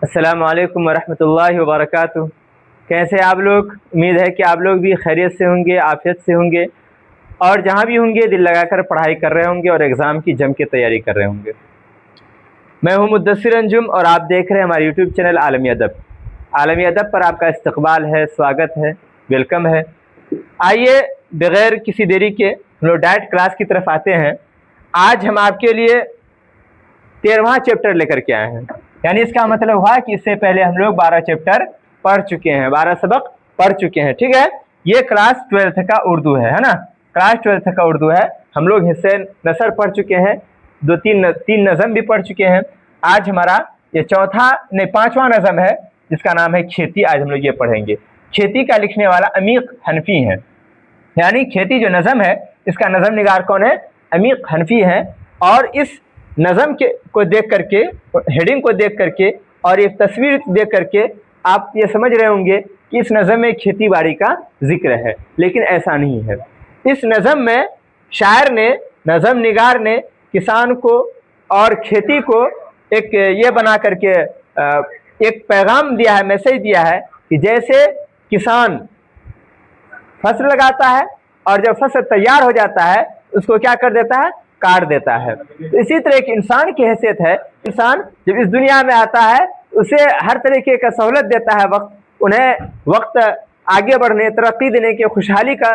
अस्सलाम वालेकुम वरहमतुल्लाहि वबरकातुह। कैसे आप लोग? उम्मीद है कि आप लोग भी खैरियत से होंगे, आफियत से होंगे और जहाँ भी होंगे दिल लगाकर पढ़ाई कर रहे होंगे और एग्ज़ाम की जम के तैयारी कर रहे होंगे। मैं हूँ मुद्दस्सिर अंजुम और आप देख रहे हैं हमारे यूट्यूब चैनल आलमी अदब। आलमी अदब पर आपका इस्तकबाल है, स्वागत है, वेलकम है। आइए बग़ैर किसी देरी के हम लोग डायरेक्ट क्लास की तरफ आते हैं। आज हम आपके लिए 13वां चैप्टर लेकर के आए हैं। यानी इसका मतलब हुआ कि इससे पहले हम लोग 12 चैप्टर पढ़ चुके हैं, 12 सबक पढ़ चुके हैं। ठीक है, ये क्लास 12th का उर्दू है ना, क्लास 12th का उर्दू है। हम लोग हिस्से नसर पढ़ चुके हैं, तीन नज़म भी पढ़ चुके हैं। आज हमारा ये 5वां नज़म है जिसका नाम है खेती। आज हम लोग ये पढ़ेंगे। खेती का लिखने वाला अमीक हनफी है, यानी खेती जो नज़म है इसका नज़म निगार कौन है? अमीक हनफी है। और इस नज़म को देख करके, हेडिंग को देख करके और एक तस्वीर देख करके आप ये समझ रहे होंगे कि इस नज़म में खेती बाड़ी का जिक्र है, लेकिन ऐसा नहीं है। इस नज़म में शायर ने, नज़म निगार ने किसान को और खेती को एक ये बना करके एक पैगाम दिया है, मैसेज दिया है कि जैसे किसान फसल लगाता है और जब फसल तैयार हो जाता है उसको क्या कर देता है? काट देता है। तो इसी तरह की इंसान की हैसियत है। इंसान जब इस दुनिया में आता है उसे हर तरीके का सहूलत देता है वक्त, उन्हें वक्त आगे बढ़ने, तरक्की देने की, खुशहाली का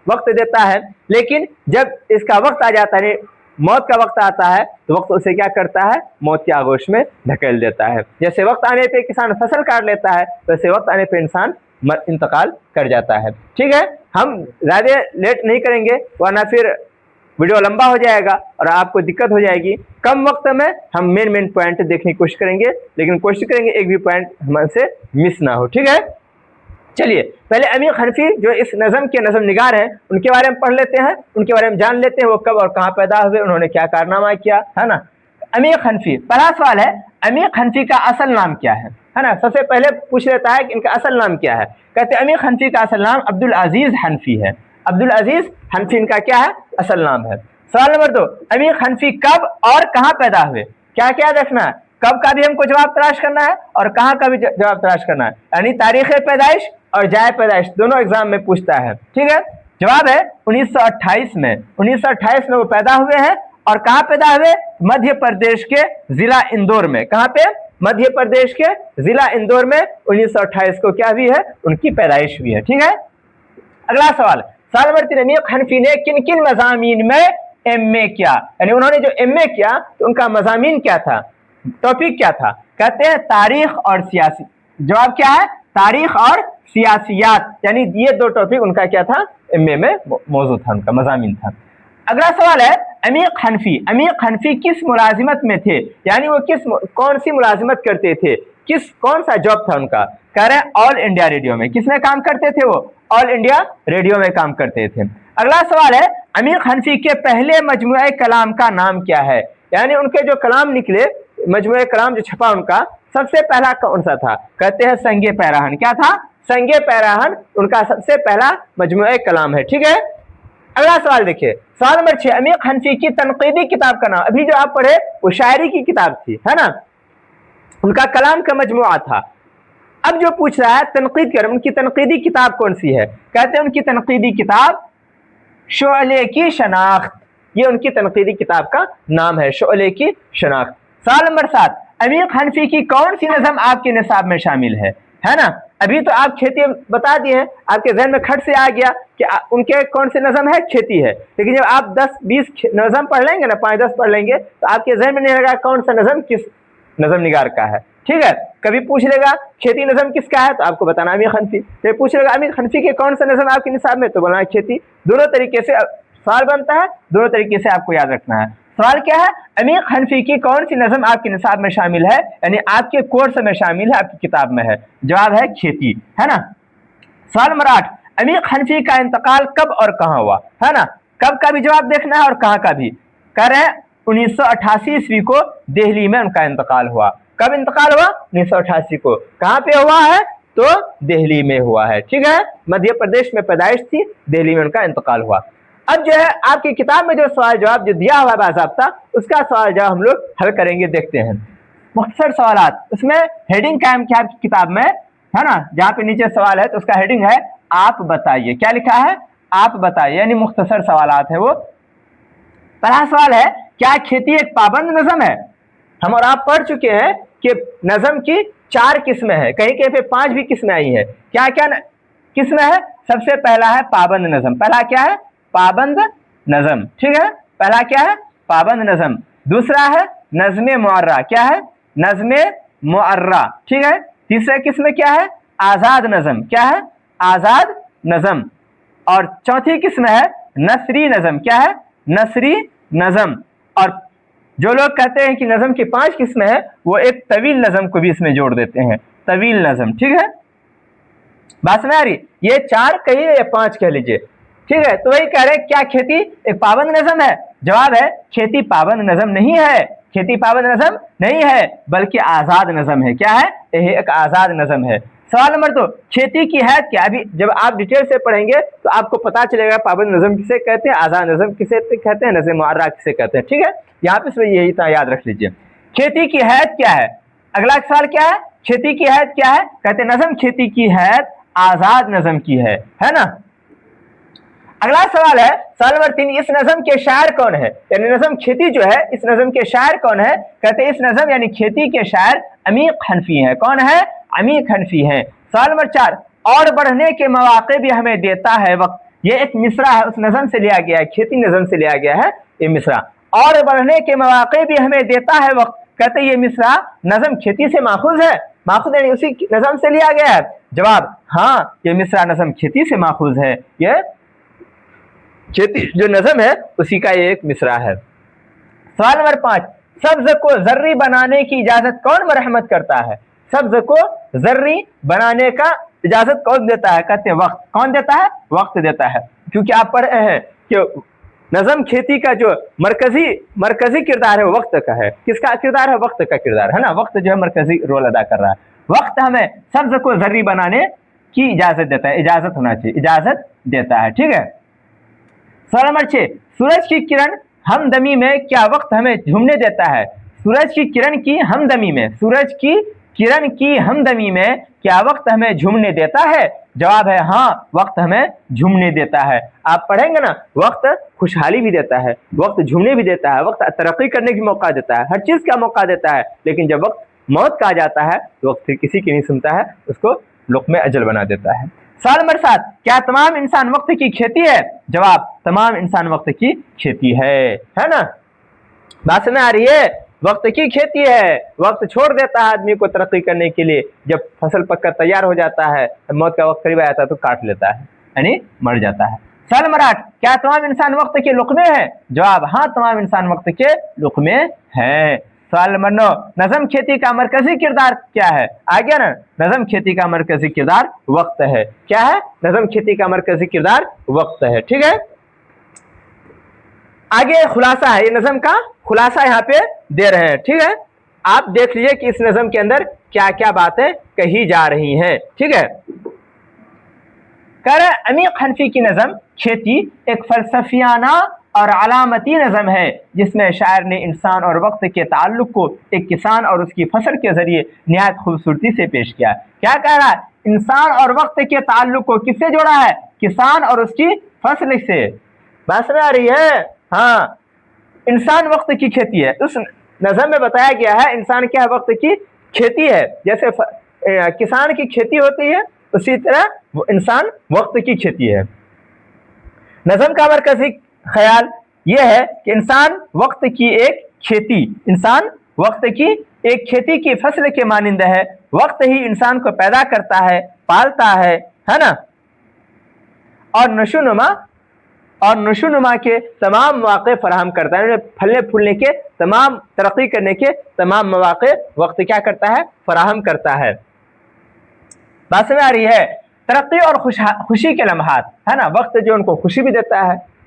वक्त देता है। लेकिन जब इसका वक्त आ जाता है, मौत का वक्त आता है, तो वक्त उसे क्या करता है? मौत के आगोश में धकेल देता है। जैसे वक्त आने पे किसान फसल काट लेता है, वैसे वक्त आने पे इंसान इंतकाल कर जाता है। ठीक है, हम ज़्यादा लेट नहीं करेंगे वरना फिर वीडियो लंबा हो जाएगा और आपको दिक्कत हो जाएगी। कम वक्त में हम मेन पॉइंट देखने की कोशिश करेंगे, लेकिन कोशिश करेंगे एक भी पॉइंट हमसे मिस ना हो। ठीक है, चलिए पहले अमीक हनफी जो इस नज़म के नज़म निगार हैं उनके बारे में पढ़ लेते हैं, उनके बारे में जान लेते हैं। वो कब और कहाँ पैदा हुए, उन्होंने क्या कारनामा किया, है ना। अमीक हनफी, पहला सवाल है अमीक हनफी का असल नाम क्या है ना। सबसे पहले पूछ लेता है कि इनका असल नाम क्या है। कहते हैं अमीक हनफी का असल नाम अब्दुल अजीज हनफी है। अब्दुल अजीज हनफी इनका क्या है? असल नाम है। सवाल नंबर 2, अमीक हनफी कब और कहाँ पैदा हुए? क्या क्या देखना है? कब का भी हमको जवाब तलाश करना है और कहाँ का भी जवाब तलाश करना है। यानी तारीख पैदाइश और जाए पैदाइश दोनों एग्जाम में पूछता है। ठीक है, जवाब है 1928 में। 1928 में वो पैदा हुए हैं। और कहाँ पैदा हुए? मध्य प्रदेश के जिला इंदौर में। कहाँ पे? मध्य प्रदेश के जिला इंदौर में 1928 को क्या हुई है? उनकी पैदाइश हुई है। ठीक है, अगला सवाल नंबर 3, अमीक हनफी ने किन किन मज़ामीन में एमए किया? यानी उन्होंने जो एमए किया तो उनका मज़ामीन क्या था, टॉपिक क्या था? कहते हैं तारीख और सियासी। जवाब क्या है? तारीख और सियासियात। यानी ये दो टॉपिक उनका क्या था? एमए में मौजूद था, उनका मज़ामीन था। अगला सवाल है अमीक हनफी, अमीक हनफी किस मुलाजिमत में थे? यानी वो कौन सी मुलाजिमत करते थे, कौन सा जॉब था उनका? कह रहे हैं ऑल इंडिया रेडियो में। किसमें काम करते थे वो? ऑल इंडिया रेडियो में काम करते थे। अगला सवाल है अमीक हनफी के पहले मजमुए कलाम का नाम क्या है? यानी उनके जो कलाम निकले, मजमुए कलाम जो छपा उनका, सबसे पहला कौन सा था? कहते हैं संगे पैराहन। क्या था? संगे पैराहन उनका सबसे पहला मजमुए कलाम है। ठीक है, अगला सवाल देखिए, सवाल नंबर 6, अमीक हनफी की तनकीदी किताब का नाम। अभी जो आप पढ़े वो शायरी की किताब थी, है ना, उनका कलाम का मजमुआ था। अब जो पूछ रहा है तनकीद कर, उनकी तनकीदी किताब कौन सी है? कहते हैं उनकी तनकीदी किताब शोले की शनाख्त। ये उनकी तनकीदी किताब का नाम है, शोले की शनाख्त। सवाल नंबर 7, अमीक हनफी की कौन सी नज़म आपके निसाब में शामिल है ना। अभी तो आप खेती बता दिए हैं, आपके जहन में खट से आ गया कि उनके कौन से नज़म है? खेती है। लेकिन जब आप 10-20 नज़म पढ़ लेंगे ना, 5-10 पढ़ लेंगे, तो आपके जहन में नहीं रहेगा कौन सा नज़म किस नज़म निगार का है। ठीक है, कभी पूछ लेगा खेती नज़म किसका है, तो आपको बताना अमीक हनफी। फिर पूछ लेगा अमीक हनफी के कौन सा नज़म आपके निसाब में, तो बोलना है खेती। दोनों तरीके से सवाल बनता है, दोनों तरीके से आपको याद रखना है। सवाल क्या है? अमीक हनफी की कौन सी नज़म आपके निसाब में शामिल है, यानी आपके कोर्स में शामिल है, आपकी किताब में है? जवाब है खेती, है ना। सवाल नंबर 8, अमीक हनफी का इंतकाल कब और कहाँ हुआ, है ना। कब का भी जवाब देखना है और कहाँ का भी। कह रहे हैं 1988 ईस्वी को दिल्ली में उनका इंतकाल हुआ। कब इंतकाल हुआ? 1988 को। कहाँ पे हुआ है? तो दिल्ली में हुआ है। ठीक है, मध्य प्रदेश में पैदाइश थी, दिल्ली में उनका इंतकाल हुआ। अब जो है आपकी किताब में जो सवाल जवाब जो दिया हुआ है बाज़ाब्ता, उसका सवाल जवाब हम लोग हल करेंगे, देखते हैं। मुख्तसर सवालात, उसमें हेडिंग कायम किया आपकी किताब में, है ना, जहाँ पे नीचे सवाल है तो उसका हेडिंग है आप बताइए। क्या लिखा है? आप बताइए, यानी मुख्तसर सवालात है वो। पहला सवाल है, क्या खेती एक पाबंद नज़म है? हम और आप पढ़ चुके हैं कि नज़म की 4 किस्में हैं, कहीं कहीं पे 5 भी किस्में आई है। क्या क्या किस्में है? सबसे पहला है पाबंद नज़म। पहला क्या है? पाबंद नज़म, ठीक है। पहला क्या है? पाबंद नज़म। दूसरा है नज़्म मुअर्रा। क्या है? नज़्म मुअर्रा, ठीक है। तीसरा किस्म क्या है? आज़ाद नज़म। क्या है? आज़ाद नज़म। और चौथी किस्म है नसरी नज़म। क्या है? नसरी नज़म। और जो लोग कहते हैं कि नज़म की 5 किस्में हैं, वो एक तवील नज़म को भी इसमें जोड़ देते हैं, तवील नज़म, ठीक है। बात समझ आ रही? ये 4 कहिए या 5 कह लीजिए, ठीक है। तो वही कह रहे हैं, क्या खेती एक पाबंद नज़म है? जवाब है खेती पाबंद नज़म नहीं है, खेती पाबंद नज़म नहीं है, बल्कि आज़ाद नज़म है। क्या है? यह एक आज़ाद नज़म है। सवाल नंबर 2, खेती की हैत क्या? अभी जब आप डिटेल से पढ़ेंगे तो आपको पता चलेगा पाबंद नज़म किसे कहते हैं, आज़ाद नज़म किसे कहते हैं, नज़्म मुअर्रा किसे कहते हैं, ठीक है। यहाँ पे यही इतना याद रख लीजिए। खेती की हैत क्या है? अगला सवाल क्या है? खेती की हैत क्या है? कहते नज़म खेती की हैत आज़ाद नज़म की है ना। अगला सवाल है, सवाल नंबर 3, इस नज़म के शायर कौन है? यानी नज़म खेती जो है, इस नज़म के शायर कौन है? कहते इस नज़म यानी खेती के शायर अमीक हनफी हैं। कौन है? अमीक हनफी हैं। सवाल नंबर 4, और बढ़ने के मौके भी हमें देता है वक्त। ये एक मिसरा है, उस नज़म से लिया गया है, खेती नज़म से लिया गया है ये मिसरा। और बढ़ने के मौके भी हमें देता है वक्त। कहते ये मिसरा नज़म खेती से माखूज है, माखूज यानी उसी नज़म से लिया गया है। जवाब हाँ, ये मिसरा नज़म खेती से माखूज है, ये खेती जो नज़म है उसी का ये एक मिसरा है। सवाल नंबर 5, सब्ज को जर्री बनाने की इजाजत कौन मरहमत करता है? सब्ज को जर्री बनाने का इजाजत कौन देता है? कहते हैं वक्त। कौन देता है? वक्त देता है। क्योंकि आप पढ़ रहे हैं कि नज़म खेती का जो मरकजी किरदार है वो वक्त का है। किसका किरदार है? वक्त का किरदार, है ना। वक्त जो है मरकजी रोल अदा कर रहा है। वक्त हमें सब्ज को जर्री बनाने की इजाजत देता है, इजाजत होना चाहिए, इजाजत देता है, ठीक है। सवाल नंबर 6, सूरज की किरण हमदमी में क्या वक्त हमें झूमने देता है? सूरज की किरण की हमदमी में, सूरज की किरण की हमदमी में क्या वक्त हमें झूमने देता है? जवाब है हाँ, वक्त हमें झूमने देता है। आप पढ़ेंगे ना, वक्त खुशहाली भी देता है, वक्त झूमने भी देता है, वक्त तरक्की करने की मौका देता है, हर चीज़ का मौका देता है। लेकिन जब वक्त मौत का आ जाता है तो वक्त फिर किसी की नहीं सुनता है, उसको लुक़्मे अजल बना देता है। सवाल नंबर 7, क्या तमाम इंसान वक्त की खेती है? जवाब तमाम इंसान वक्त की खेती है ना। बात समझ आ रही है? वक्त की खेती है, वक्त छोड़ देता है आदमी को तरक्की करने के लिए। जब फसल पककर तैयार हो जाता है, मौत का वक्त करीब आ जाता है तो काट लेता है, यानी मर जाता है। सवाल नंबर 8, क्या तमाम इंसान वक्त के लुक़्मे हैं? जवाब हाँ, तमाम इंसान वक्त के लुक़्मे हैं। सवाल नंबर 9, नज़म खेती का मरकजी किरदार क्या है? आ गया ना, नज़म खेती का मरकजी किरदार वक्त है। क्या है? नज़म खेती का मरकजी किरदार वक्त है, ठीक है। आगे खुलासा है, ये नज़म का खुलासा यहाँ पे दे रहे हैं, ठीक है। आप देख लीजिए कि इस नज़म के अंदर क्या क्या बातें कही जा रही हैं, ठीक है। कह रहे अमीक हनफी की नज़म खेती एक फलसफियाना और अलामती नज़म है, जिसमें शायर ने इंसान और वक्त के ताल्लुक को एक किसान और उसकी फसल के जरिए निहायत खूबसूरती से पेश किया। क्या कह रहा है? इंसान और वक्त के ताल्लुक को किससे जोड़ा है? किसान और उसकी फसल से। बात समझ आ रही है? हाँ, इंसान वक्त की खेती है। उस नज़म में बताया गया है इंसान क्या है? वक्त की खेती है। जैसे किसान की खेती होती है, उसी तरह वो इंसान वक्त की खेती है। नज़म का मरकज़ी ख्याल ये है कि इंसान वक्त की एक खेती, इंसान वक्त की एक खेती की फसल के मानिंद है। वक्त ही इंसान को पैदा करता है, पालता है ना, और नशोनुमा के तमाम मौके फराहम करता है। फलने फूलने के तमाम, तरक्की करने के तमाम मौके वक्त क्या करता है? फराहम करता है। बात समझ आ रही है? तरक्की और खुशी के लम्हात, है ना, वक्त जो उनको खुशी भी देता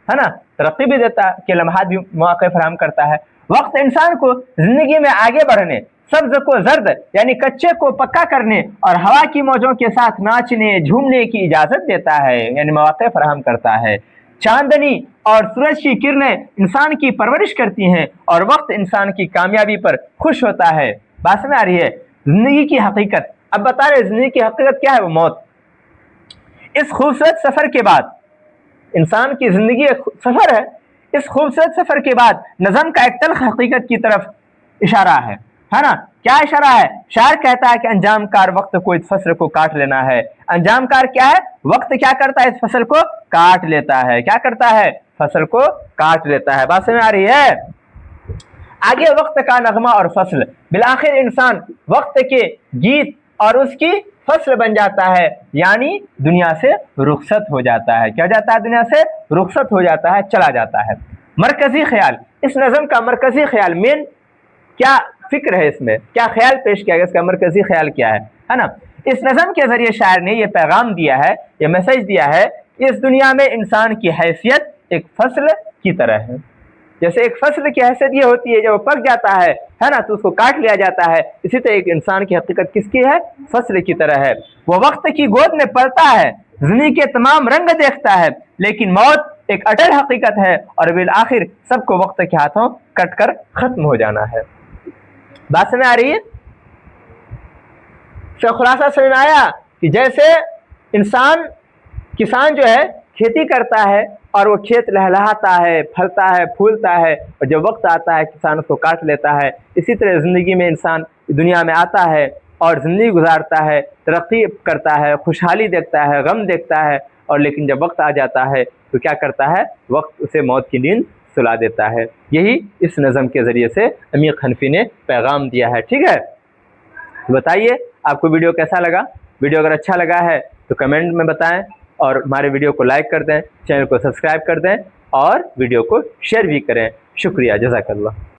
है ना, तरक्की भी देता है, के लम्हात भी मौके फराहम करता है। वक्त इंसान को जिंदगी में आगे बढ़ने, सब्ज को जर्द यानी कच्चे को पक्का करने और हवा की मौजों के साथ नाचने झूमने की इजाजत देता है, यानी मौके फराहम करता है। चांदनी और सूरज की किरणें इंसान की परवरिश करती हैं और वक्त इंसान की कामयाबी पर खुश होता है। बात समझ आ रही है? जिंदगी की हकीकत अब बता रहे, जिंदगी की हकीकत क्या है? वो मौत। इस खूबसूरत सफर के बाद, इंसान की जिंदगी एक सफर है, इस खूबसूरत सफर के बाद नज़म का एक तल्ख हकीकत की तरफ इशारा है ना? क्या इशारा है? शायर कहता है कि अंजाम कार वक्त को इस फसल को काट लेना है। अंजाम कार क्या है? वक्त क्या करता है? इस फसल को काट लेता है। क्या करता है? फसल को काट लेता है। बात समझ आ रही है? आगे वक्त का नगमा और फसल, बिलाखिर इंसान वक्त के गीत और उसकी फसल बन जाता है, यानी दुनिया से रुखसत हो जाता है। क्या जाता है? दुनिया से रुखसत हो जाता है, चला जाता है। मरकजी ख्याल, इस नज़म का मरकजी ख्याल, मेन क्या फिक्र है इसमें, क्या ख्याल पेश किया गया, इसका मरकजी ख्याल क्या है ना? इस नज़म के जरिए शायर ने यह पैगाम दिया है, यह मैसेज दिया है, इस दुनिया में इंसान की हैसियत एक फसल की तरह है। जैसे एक फसल की हैसियत ये होती है, जब वो पक जाता है ना, तो उसको काट लिया जाता है। इसी तरह एक इंसान की हकीकत किसकी है? फसल की तरह है। वो वक्त की गोद में पलता है, जिंदगी के तमाम रंग देखता है, लेकिन मौत एक अटल हकीकत है और बिल आखिर सबको वक्त के हाथों कट कर खत्म हो जाना है। बात समझ आ रही है? खुलासा समझ में आया कि जैसे इंसान, किसान जो है खेती करता है और वो खेत लहलहाता है, फलता है, फूलता है, और जब वक्त आता है किसान उसको काट लेता है। इसी तरह ज़िंदगी में इंसान दुनिया में आता है और ज़िंदगी गुजारता है, तरक्की करता है, खुशहाली देखता है, गम देखता है, और लेकिन जब वक्त आ जाता है तो क्या करता है? वक्त उसे मौत की नींद सुला देता है। यही इस नज़म के ज़रिए से अमीर हनफी ने पैगाम दिया है। ठीक है, बताइए आपको वीडियो कैसा लगा? वीडियो अगर अच्छा लगा है तो कमेंट में बताएं, और हमारे वीडियो को लाइक कर दें, चैनल को सब्सक्राइब कर दें, और वीडियो को शेयर भी करें। शुक्रिया, जज़ाकल्लाह।